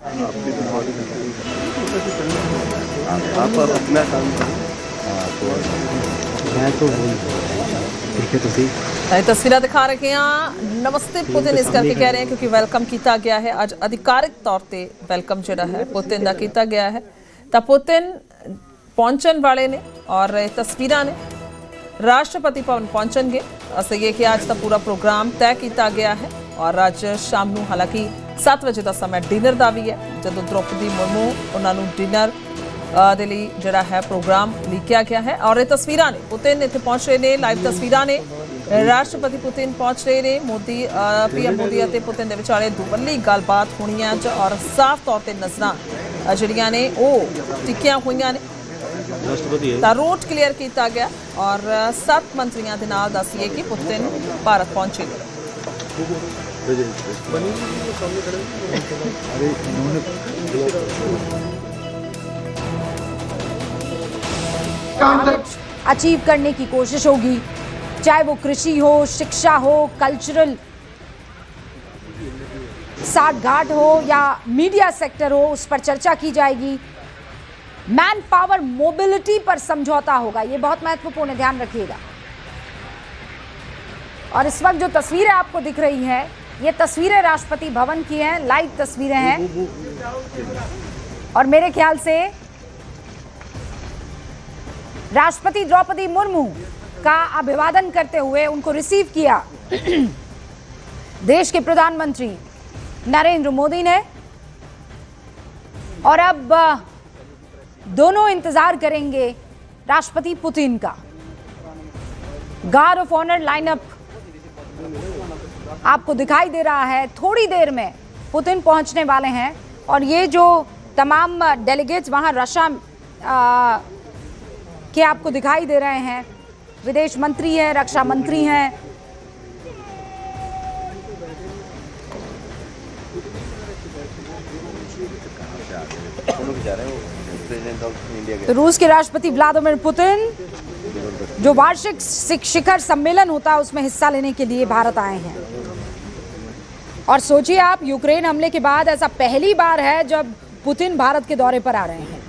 आप अपना काम करो। मैं तो ठीक है, तो ठीक तस्वीरें दिखा रहे हैं। नमस्ते पुतिन इस करके कह रहे हैं क्योंकि वेलकम किया गया है। अज अधिकारिक तौर पर वेलकम जो है पुतिन का किया गया है। तो पुतिन पहुंचने वाले ने और तस्वीरें ने राष्ट्रपति भवन पहुंचणगे। असं ये कि आज का पूरा प्रोग्राम तय किया गया है और अज शाम को हालांकि 7 वजे का समय डिनर का भी है, जो द्रौपदी मुर्मू उन्होंने डिनर दे लई जिहड़ा है प्रोग्राम लीकिया गया है। और ये तस्वीरें ने पुतिन इत्थे पहुंच रहे हैं, लाइव तस्वीरें ने राष्ट्रपति पुतिन पहुंच रहे हैं। मोदी पीएम मोदी और पुतिन के विचाले दुवल्ली गलबात होनी है और साफ तौर पर नज़र जिहड़ियां ने वो टिकियां हुई ने। रोड क्लीयर किया गया और 7 मंत्रियों के नाल दसिए कि पुतिन भारत पहुंचे। अचीव करने की कोशिश होगी, चाहे वो कृषि हो, शिक्षा हो, कल्चरल साठ घाट हो या मीडिया सेक्टर हो, उस पर चर्चा की जाएगी। मैन पावर मोबिलिटी पर समझौता होगा, ये बहुत महत्वपूर्ण है, ध्यान रखिएगा। और इस वक्त जो तस्वीरें आपको दिख रही हैं, ये तस्वीरें राष्ट्रपति भवन की हैं, लाइव तस्वीरें हैं। और मेरे ख्याल से राष्ट्रपति द्रौपदी मुर्मू का अभिवादन करते हुए उनको रिसीव किया देश के प्रधानमंत्री नरेंद्र मोदी ने। और अब दोनों इंतजार करेंगे राष्ट्रपति पुतिन का। गार्ड ऑफ ऑनर लाइनअप आपको दिखाई दे रहा है। थोड़ी देर में पुतिन पहुंचने वाले हैं और ये जो तमाम डेलीगेट्स वहां रशिया के आपको दिखाई दे रहे हैं, विदेश मंत्री हैं, रक्षा मंत्री हैं। तो रूस के राष्ट्रपति व्लादिमीर पुतिन जो वार्षिक शिखर सम्मेलन होता है उसमें हिस्सा लेने के लिए भारत आए हैं। और सोचिए आप, यूक्रेन हमले के बाद ऐसा पहली बार है जब पुतिन भारत के दौरे पर आ रहे हैं।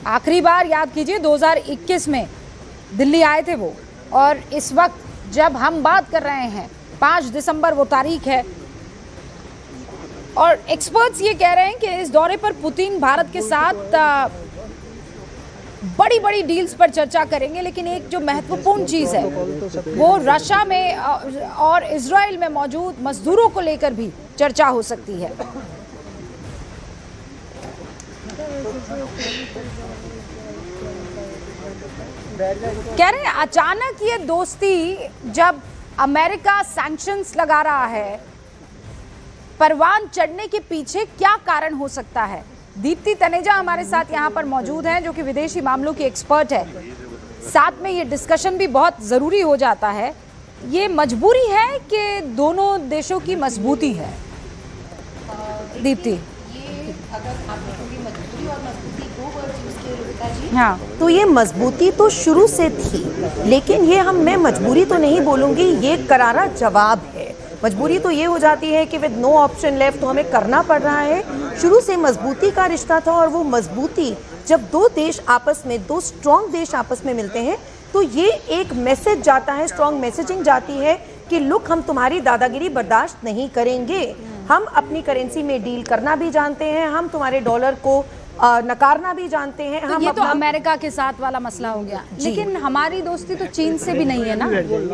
आखिरी बार याद कीजिए 2021 में दिल्ली आए थे वो, और इस वक्त जब हम बात कर रहे हैं 5 दिसंबर वो तारीख है। और एक्सपर्ट्स ये कह रहे हैं कि इस दौरे पर पुतिन भारत के साथ बड़ी बड़ी डील्स पर चर्चा करेंगे, लेकिन एक जो महत्वपूर्ण चीज़ है वो रशिया में और इजराइल में मौजूद मजदूरों को लेकर भी चर्चा हो सकती है। कह रहे हैं अचानक ये दोस्ती, जब अमेरिका सैंक्शंस लगा रहा है, परवान चढ़ने के पीछे क्या कारण हो सकता है। दीप्ति तनेजा हमारे साथ यहाँ पर मौजूद हैं, जो कि विदेशी मामलों की एक्सपर्ट है। साथ में ये डिस्कशन भी बहुत ज़रूरी हो जाता है। ये मजबूरी है कि दोनों देशों की मजबूती है। दीप्ति, हाँ, तो ये मजबूती तो शुरू से थी, लेकिन ये मैं मजबूरी तो नहीं बोलूँगी, ये करारा जवाब है। मजबूरी तो ये हो जाती है कि विद नो ऑप्शन लेफ्ट तो हमें करना पड़ रहा है। शुरू से मजबूती का रिश्ता था, और वो मजबूती जब दो देश आपस में, दो स्ट्रॉन्ग देश आपस में मिलते हैं, तो ये एक मैसेज जाता है, स्ट्रॉन्ग मैसेजिंग जाती है कि लुक, हम तुम्हारी दादागिरी बर्दाश्त नहीं करेंगे, हम अपनी करेंसी में डील करना भी जानते हैं, हम तुम्हारे डॉलर को नकारना भी जानते हैं। तो ये तो अमेरिका के साथ वाला मसला हो गया, लेकिन हमारी दोस्ती तो चीन से भी नहीं है ना।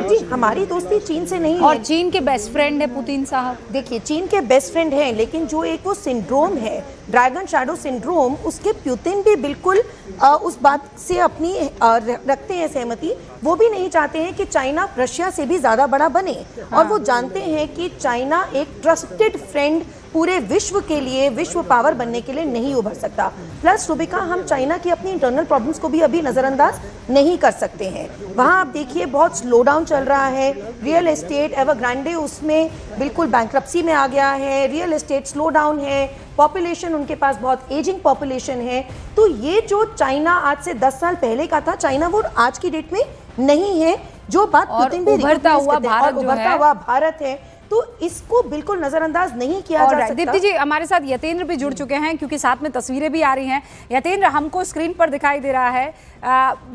जी, हमारी दोस्ती चीन से नहीं है, और चीन के बेस्ट फ्रेंड है पुतिन साहब। देखिए, चीन के बेस्ट फ्रेंड हैं, लेकिन जो एक वो सिंड्रोम है, ड्रैगन शैडो सिंड्रोम, उसके पुतिन भी बिल्कुल उस बात से अपनी रखते हैं सहमति। वो भी नहीं चाहते हैं कि चाइना रशिया से भी ज़्यादा बड़ा बने। और वो जानते हैं कि चाइना एक ट्रस्टेड फ्रेंड पूरे विश्व के लिए, विश्व पावर बनने के लिए नहीं उभर सकता। प्लस रुबिका, हम चाइना की अपनी इंटरनल प्रॉब्लम्स को भी अभी नज़रअंदाज नहीं कर सकते हैं। वहाँ आप देखिए बहुत स्लो डाउन चल रहा है। रियल एस्टेट, एवरग्रांडे उसमें बिल्कुल बैंक्रप्सी में आ गया है। रियल एस्टेट स्लो डाउन है। पॉपुलेशन उनके पास बहुत एजिंग पॉपुलेशन है। तो ये जो चाइना आज से 10 साल पहले का था, चाइना वो आज की डेट में नहीं है। जो बात पुतिन भी उभरता हुआ भारत है, तो इसको बिल्कुल नजरअंदाज नहीं किया जा सकता। दीप्ति जी, हमारे साथ यतेंद्र भी जुड़ चुके हैं क्योंकि साथ में तस्वीरें भी आ रही हैं। यतेंद्र, हमको स्क्रीन पर दिखाई दे रहा है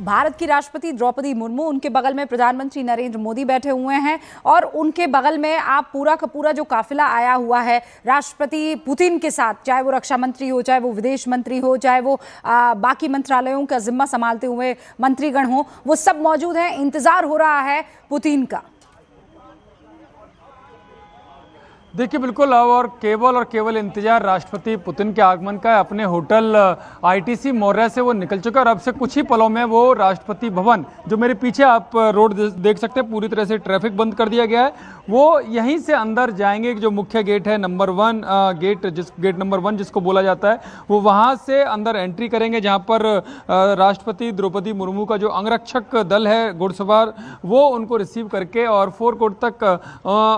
भारत की राष्ट्रपति द्रौपदी मुर्मू, उनके बगल में प्रधानमंत्री नरेंद्र मोदी बैठे हुए हैं और उनके बगल में आप पूरा का पूरा जो काफिला आया हुआ है राष्ट्रपति पुतिन के साथ, चाहे वो रक्षा मंत्री हो, चाहे वो विदेश मंत्री हो, चाहे वो बाकी मंत्रालयों का जिम्मा संभालते हुए मंत्रीगण हो, वो सब मौजूद हैं। इंतजार हो रहा है पुतिन का। देखिए बिल्कुल, और केवल इंतजार राष्ट्रपति पुतिन के आगमन का है। अपने होटल आईटीसी मौर्य से वो निकल चुका है और अब से कुछ ही पलों में वो राष्ट्रपति भवन, जो मेरे पीछे आप रोड देख सकते हैं, पूरी तरह से ट्रैफिक बंद कर दिया गया है। वो यहीं से अंदर जाएंगे, जो मुख्य गेट है नंबर 1 गेट नंबर 1 जिसको बोला जाता है, वो वहाँ से अंदर एंट्री करेंगे, जहाँ पर राष्ट्रपति द्रौपदी मुर्मू का जो अंगरक्षक दल है घुड़सवार, वो उनको रिसीव करके और फोर कोर्ट तक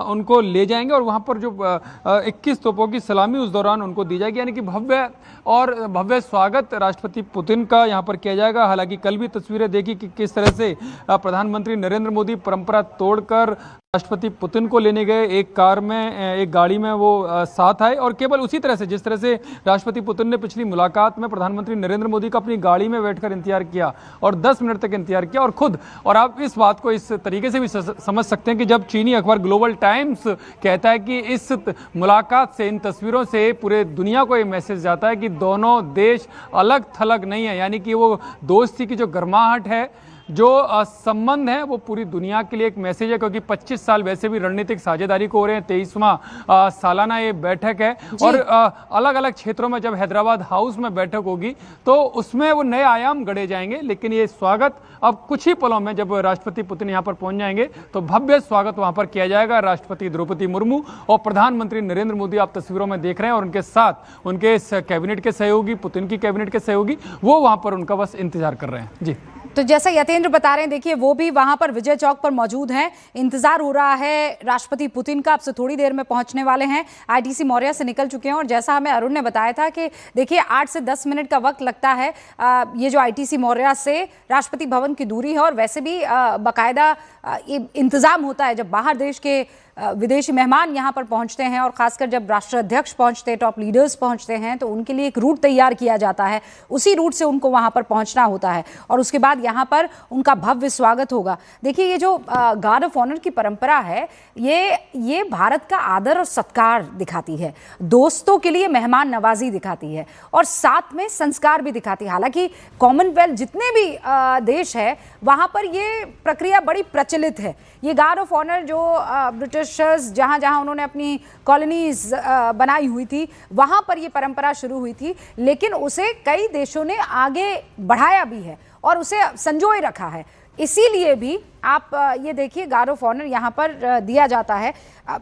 उनको ले जाएंगे और वहाँ पर 21 तोपों की सलामी उस दौरान उनको दी जाएगी। यानी कि भव्य स्वागत राष्ट्रपति पुतिन का यहाँ पर किया जाएगा। हालांकि कल भी तस्वीरें देखी कि किस तरह से प्रधानमंत्री नरेंद्र मोदी परंपरा तोड़कर राष्ट्रपति पुतिन को लेने गए, एक कार में, एक गाड़ी में वो साथ आए और केवल उसी तरह से जिस तरह से राष्ट्रपति पुतिन ने पिछली मुलाकात में प्रधानमंत्री नरेंद्र मोदी का अपनी गाड़ी में बैठकर इंतजार किया और 10 मिनट तक इंतजार किया और खुद, और आप इस बात को इस तरीके से भी समझ सकते हैं कि जब चीनी अखबार ग्लोबल टाइम्स कहता है कि इस मुलाकात से, इन तस्वीरों से पूरे दुनिया को ये मैसेज जाता है कि दोनों देश अलग थलग नहीं है, यानी कि वो दोस्ती की जो गर्माहट है, जो संबंध है, वो पूरी दुनिया के लिए एक मैसेज है। क्योंकि 25 साल वैसे भी रणनीतिक साझेदारी को हो रहे हैं, 23वां सालाना ये बैठक है और अलग अलग क्षेत्रों में जब हैदराबाद हाउस में बैठक होगी तो उसमें वो नए आयाम गढ़े जाएंगे। लेकिन ये स्वागत अब कुछ ही पलों में, जब राष्ट्रपति पुतिन यहाँ पर पहुंच जाएंगे तो भव्य स्वागत वहाँ पर किया जाएगा। राष्ट्रपति द्रौपदी मुर्मू और प्रधानमंत्री नरेंद्र मोदी आप तस्वीरों में देख रहे हैं और उनके साथ उनके कैबिनेट के सहयोगी, पुतिन की कैबिनेट के सहयोगी, वो वहाँ पर उनका बस इंतजार कर रहे हैं। जी, तो जैसा यतेंद्र बता रहे हैं, देखिए वो भी वहां पर विजय चौक पर मौजूद हैं। इंतजार हो रहा है राष्ट्रपति पुतिन का, अब से थोड़ी देर में पहुंचने वाले हैं। आईटीसी मौर्य से निकल चुके हैं और जैसा हमें अरुण ने बताया था कि देखिए 8 से 10 मिनट का वक्त लगता है ये जो आईटीसी मौर्य से राष्ट्रपति भवन की दूरी है और वैसे भी बाकायदा इंतजाम होता है जब बाहर देश के विदेशी मेहमान यहाँ पर पहुँचते हैं और खासकर जब राष्ट्राध्यक्ष पहुँचते हैं, टॉप लीडर्स पहुँचते हैं, तो उनके लिए एक रूट तैयार किया जाता है। उसी रूट से उनको वहाँ पर पहुँचना होता है और उसके बाद यहाँ पर उनका भव्य स्वागत होगा। देखिए ये जो गार्ड ऑफ ऑनर की परंपरा है, ये भारत का आदर और सत्कार दिखाती है, दोस्तों के लिए मेहमान नवाजी दिखाती है और साथ में संस्कार भी दिखाती है। हालांकि कॉमनवेल्थ जितने भी देश है वहाँ पर ये प्रक्रिया बड़ी प्रचलित है। ये गार्ड ऑफ ऑनर जो ब्रिटिशर्स जहाँ जहाँ उन्होंने अपनी कॉलोनीज बनाई हुई थी वहाँ पर ये परंपरा शुरू हुई थी, लेकिन उसे कई देशों ने आगे बढ़ाया भी है और उसे संजोए रखा है। इसीलिए भी आप ये देखिए गार्ड ऑफ ऑनर यहाँ पर दिया जाता है।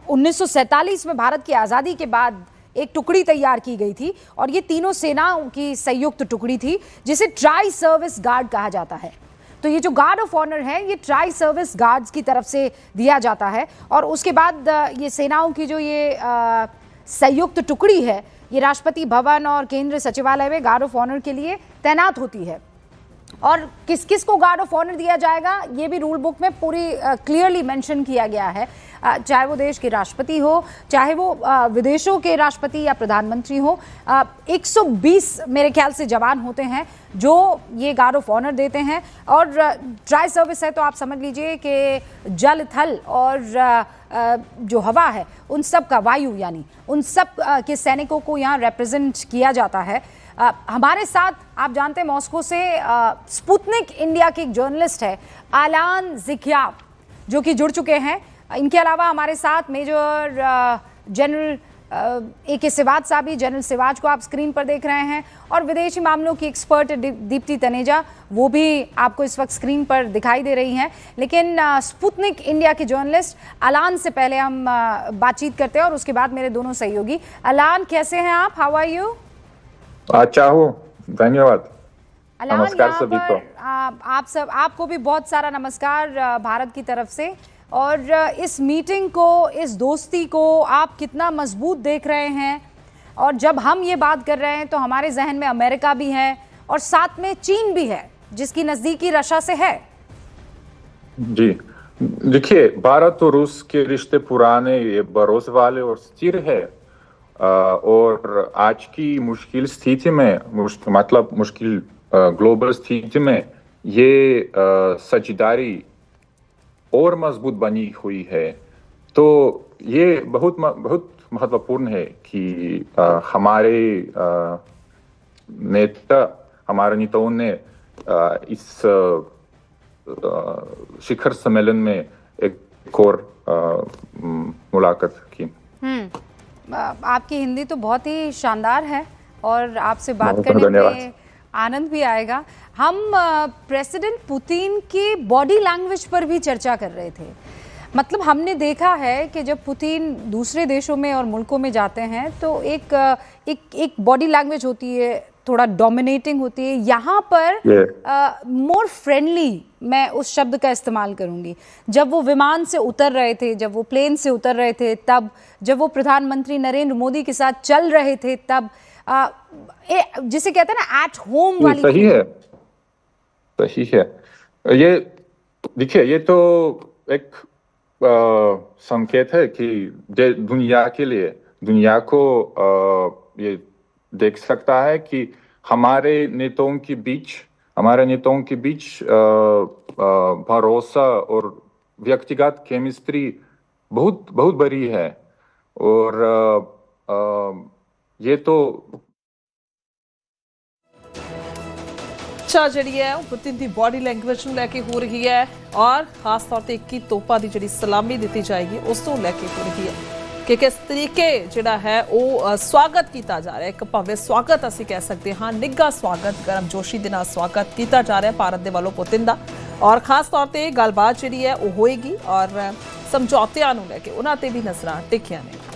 1947 में भारत की आज़ादी के बाद एक टुकड़ी तैयार की गई थी और ये तीनों सेनाओं की संयुक्त टुकड़ी थी जिसे ट्राई सर्विस गार्ड कहा जाता है। तो ये जो गार्ड ऑफ ऑनर है ये ट्राई सर्विस गार्ड्स की तरफ से दिया जाता है और उसके बाद ये सेनाओं की जो ये संयुक्त टुकड़ी है ये राष्ट्रपति भवन और केंद्रीय सचिवालय में गार्ड ऑफ ऑनर के लिए तैनात होती है। और किस किस को गार्ड ऑफ ऑनर दिया जाएगा ये भी रूल बुक में पूरी क्लियरली मेंशन किया गया है। चाहे वो देश के राष्ट्रपति हो, चाहे वो विदेशों के राष्ट्रपति या प्रधानमंत्री हो, 120 मेरे ख्याल से जवान होते हैं जो ये गार्ड ऑफ ऑनर देते हैं। और ट्राई सर्विस है तो आप समझ लीजिए कि जल, थल और जो हवा है उन सब का, वायु यानी उन सब के सैनिकों को यहाँ रिप्रेजेंट किया जाता है। हमारे साथ आप जानते हैं मॉस्को से स्पुतनिक इंडिया के एक जर्नलिस्ट है अलान ज़िकियाव जो कि जुड़ चुके हैं। इनके अलावा हमारे साथ मेजर जनरल AK सिवाज साहब भी, जनरल सिवाज को आप स्क्रीन पर देख रहे हैं, और विदेशी मामलों की एक्सपर्ट दीप्ति तनेजा वो भी आपको इस वक्त स्क्रीन पर दिखाई दे रही हैं। लेकिन स्पुतनिक इंडिया के जर्नलिस्ट अलान से पहले हम बातचीत करते हैं और उसके बाद मेरे दोनों सहयोगी। अलान, कैसे हैं आप? How are you? अच्छा हूँ, धन्यवाद। अलान, नमस्कार सभी को। आप सब, आपको भी बहुत सारा नमस्कार भारत की तरफ से। और इस मीटिंग को, इस दोस्ती को आप कितना मजबूत देख रहे हैं? और जब हम ये बात कर रहे हैं तो हमारे जहन में अमेरिका भी है और साथ में चीन भी है जिसकी नज़दीकी रशा से है। जी, देखिए, भारत और रूस के रिश्ते पुराने, ये भरोसे वाले और स्थिर है। और आज की मुश्किल स्थिति में, मतलब मुश्किल ग्लोबल स्थिति में ये साझेदारी और मजबूत बनी हुई है। तो ये बहुत महत्वपूर्ण है कि हमारे नेताओं ने इस शिखर सम्मेलन में एक और मुलाकात की। आपकी हिंदी तो बहुत ही शानदार है और आपसे बात बहुत करने धन्यवाद। में आनंद भी आएगा। हम प्रेसिडेंट पुतिन की बॉडी लैंग्वेज पर भी चर्चा कर रहे थे। मतलब हमने देखा है कि जब पुतिन दूसरे देशों में और मुल्कों में जाते हैं तो एक बॉडी लैंग्वेज होती है, थोड़ा डोमिनेटिंग होती है। यहाँ पर मोर फ्रेंडली, मैं उस शब्द का इस्तेमाल करूंगी। जब वो विमान से उतर रहे थे, जब वो प्लेन से उतर रहे थे, तब जब वो प्रधानमंत्री नरेंद्र मोदी के साथ चल रहे थे, तब जिसे कहते हैं ना एट होम वाली। सही है, सही है। ये देखिए, ये तो एक संकेत है कि दुनिया के लिए, दुनिया को ये देख सकता है कि हमारे नेताओं के बीच भरोसा और व्यक्तिगत केमिस्ट्री बहुत बड़ी है। और ये तो ਚਰਚਾ ਜਿਹੜੀ ਹੈ ਉਹ ਪੁਤਿਨ ਦੀ ਬਾਡੀ ਲੈਂਗੁਏਜ ਨੂੰ ਲੈ ਕੇ ਹੋ ਰਹੀ ਹੈ ਔਰ ਖਾਸ ਤੌਰ ਤੇ 21 ਤੋਪਾਂ ਦੀ ਜਿਹੜੀ ਸਲਾਮੀ ਦਿੱਤੀ ਜਾਏਗੀ ਉਸ ਤੋਂ ਲੈ ਕੇ ਹੋ ਰਹੀ ਹੈ ਕਿ ਕਿਸ ਤਰੀਕੇ ਜਿਹੜਾ ਹੈ ਉਹ ਸਵਾਗਤ ਕੀਤਾ ਜਾ ਰਿਹਾ ਹੈ। ਇੱਕ ਭਾਵੇਂ ਸਵਾਗਤ ਅਸੀਂ ਕਹਿ ਸਕਦੇ ਹਾਂ, ਨਿੱਘਾ ਸਵਾਗਤ, ਗਰਮਜੋਸ਼ੀ ਦੇ ਨਾਲ ਸਵਾਗਤ ਕੀਤਾ ਜਾ ਰਿਹਾ ਭਾਰਤ ਦੇ ਵੱਲੋਂ ਪੁਤਿਨ ਦਾ। ਔਰ ਖਾਸ ਤੌਰ ਤੇ ਗੱਲਬਾਤ ਜਿਹੜੀ ਹੈ ਉਹ ਹੋਏਗੀ ਔਰ ਸਮਝੌਤਿਆਂ ਨੂੰ ਲੈ ਕੇ ਉਹਨਾਂ ਤੇ ਵੀ ਨਜ਼ਰਾਂ ਟਿਕੀਆਂ ਨੇ।